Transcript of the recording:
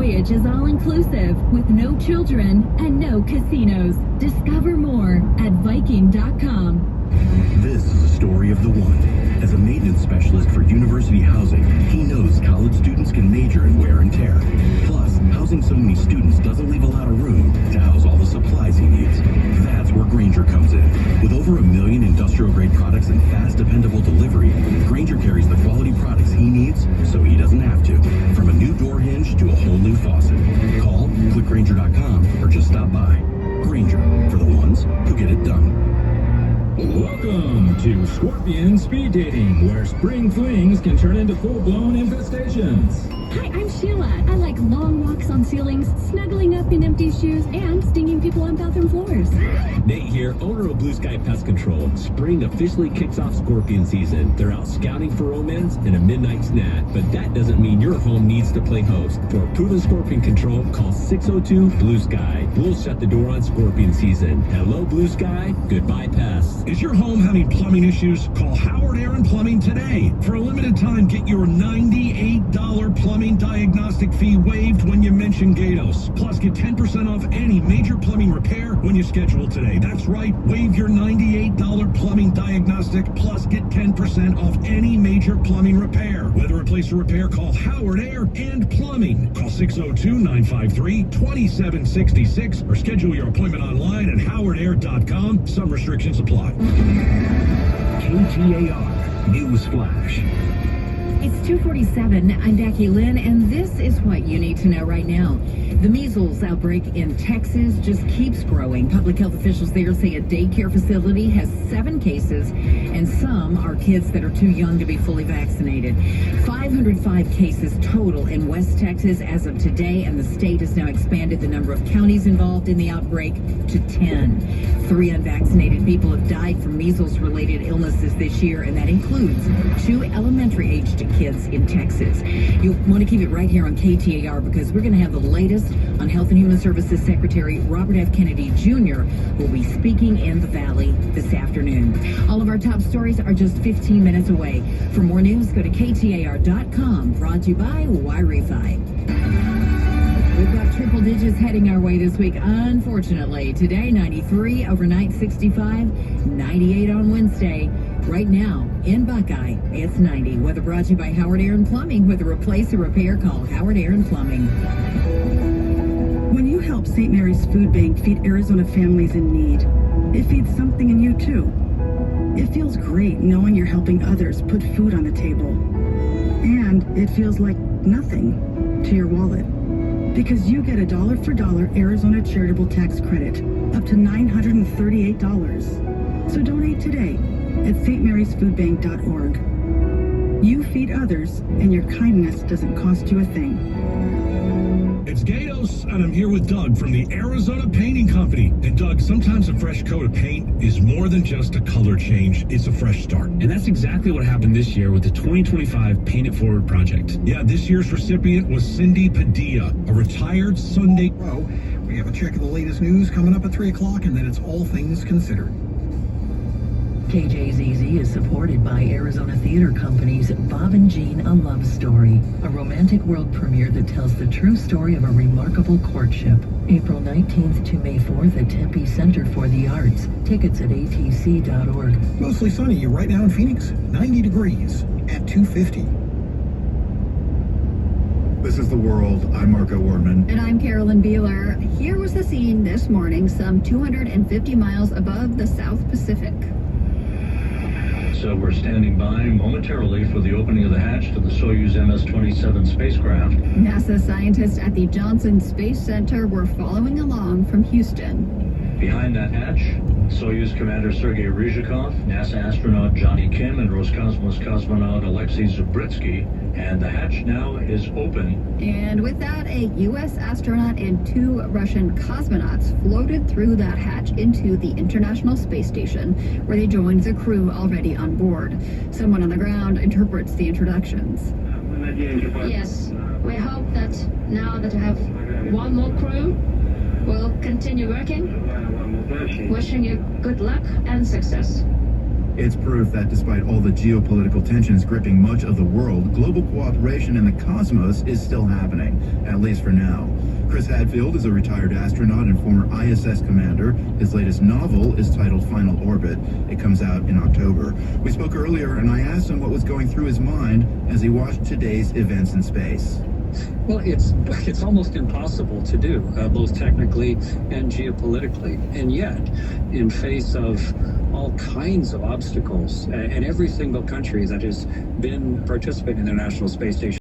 voyage is all-inclusive with no children and no casinos. Discover more at Viking.com. This is a story of the one. As a maintenance specialist for university housing, he knows college students can major in wear and tear. Plus, housing so many students doesn't leave a lot of room to house all the supplies he needs. That's where Grainger comes in. With over 1 million industrial-grade products and fast, dependable delivery, Grainger carries the quality products he needs so he doesn't have to. From a new door hinge to a whole new faucet. Call, click Grainger.com, or just stop by. Grainger, for the ones who get it done. Welcome to Scorpion Speed Dating, where spring flings can turn into full-blown infestations. Hi, I'm Sheila. I like long walks on ceilings, snuggling up in empty shoes, and stinging people on bathroom floors. Nate here, owner of Blue Sky Pest Control. Spring officially kicks off Scorpion season. They're out scouting for romance and a midnight snack, but that doesn't mean your home needs to play host. For proven Scorpion control, call 602-BLUE-SKY. We'll shut the door on Scorpion season. Hello, Blue Sky. Goodbye, pests. Is your home having plumbing issues? Call Howard Aaron Plumbing today. For a limited time, get your $98 plumbing diagnostic fee waived when you mention Gatos. Plus, get 10% off any major plumbing repair when you schedule today. That's right, waive your $98 plumbing diagnostic, plus get 10% off any major plumbing repair. Whether replace or repair, call Howard Air and Plumbing. Call 602-953-2766 or schedule your appointment online at howardair.com. Some restrictions apply. KTAR News Flash. It's 2:47. I'm Becky Lynn, and this is what you need to know right now. The measles outbreak in Texas just keeps growing. Public health officials there say a daycare facility has 7 cases, and some are kids that are too young to be fully vaccinated. 505 cases total in West Texas as of today, and the state has now expanded the number of counties involved in the outbreak to 10. 3 unvaccinated people have died from measles-related illnesses this year, and that includes 2 elementary-aged kids in Texas. You'll want to keep it right here on KTAR because we're going to have the latest on Health and Human Services Secretary Robert F. Kennedy Jr. will be speaking in the Valley this afternoon. All of our top stories are just 15 minutes away. For more news, go to KTAR.com. Brought to you by Wi-Fi. We've got triple digits heading our way this week, unfortunately. Today, 93, overnight 65, 98 on Wednesday. Right now, in Buckeye, it's 90. Weather brought to you by Howard Aaron Plumbing. With a replace or repair, call Howard Aaron Plumbing. When you help St. Mary's Food Bank feed Arizona families in need, it feeds something in you, too. It feels great knowing you're helping others put food on the table. And it feels like nothing to your wallet. Because you get a dollar-for-dollar Arizona charitable tax credit, up to $938. So donate today at stmarysfoodbank.org. You feed others, and your kindness doesn't cost you a thing. It's Gatos, and I'm here with Doug from the Arizona Painting Company. And Doug, sometimes a fresh coat of paint is more than just a color change. It's a fresh start. And that's exactly what happened this year with the 2025 Paint It Forward project. Yeah, this year's recipient was Cindy Padilla, a retired Sunday Pro. We have a check of the latest news coming up at 3 o'clock, and then it's All Things Considered. KJZZ is supported by Arizona Theater Company's Bob and Jean, A Love Story, a romantic world premiere that tells the true story of a remarkable courtship. April 19th to May 4th at Tempe Center for the Arts. Tickets at atc.org. Mostly sunny right now in Phoenix, 90 degrees at 250. This is The World. I'm Marco Wardman. And I'm Carolyn Beeler. Here was the scene this morning, some 250 miles above the South Pacific. So we're standing by momentarily for the opening of the hatch to the Soyuz MS-27 spacecraft. NASA scientists at the Johnson Space Center were following along from Houston. Behind that hatch, Soyuz Commander Sergei Ryzhikov, NASA astronaut Johnny Kim, and Roscosmos cosmonaut Alexei Zubritsky. And the hatch now is open. And with that, a U.S. astronaut and 2 Russian cosmonauts floated through that hatch into the International Space Station, where they joined the crew already on board. Someone on the ground interprets the introductions. Yes, we hope that now that we have one more crew, we'll continue working. Wishing you good luck and success. It's proof that despite all the geopolitical tensions gripping much of the world, global cooperation in the cosmos is still happening, at least for now. Chris Hadfield is a retired astronaut and former ISS commander. His latest novel is titled Final Orbit. It comes out in October. We spoke earlier, and I asked him what was going through his mind as he watched today's events in space. Well, it's almost impossible to do, both technically and geopolitically. And yet, in face of all kinds of obstacles, and every single country that has been participating in the International Space Station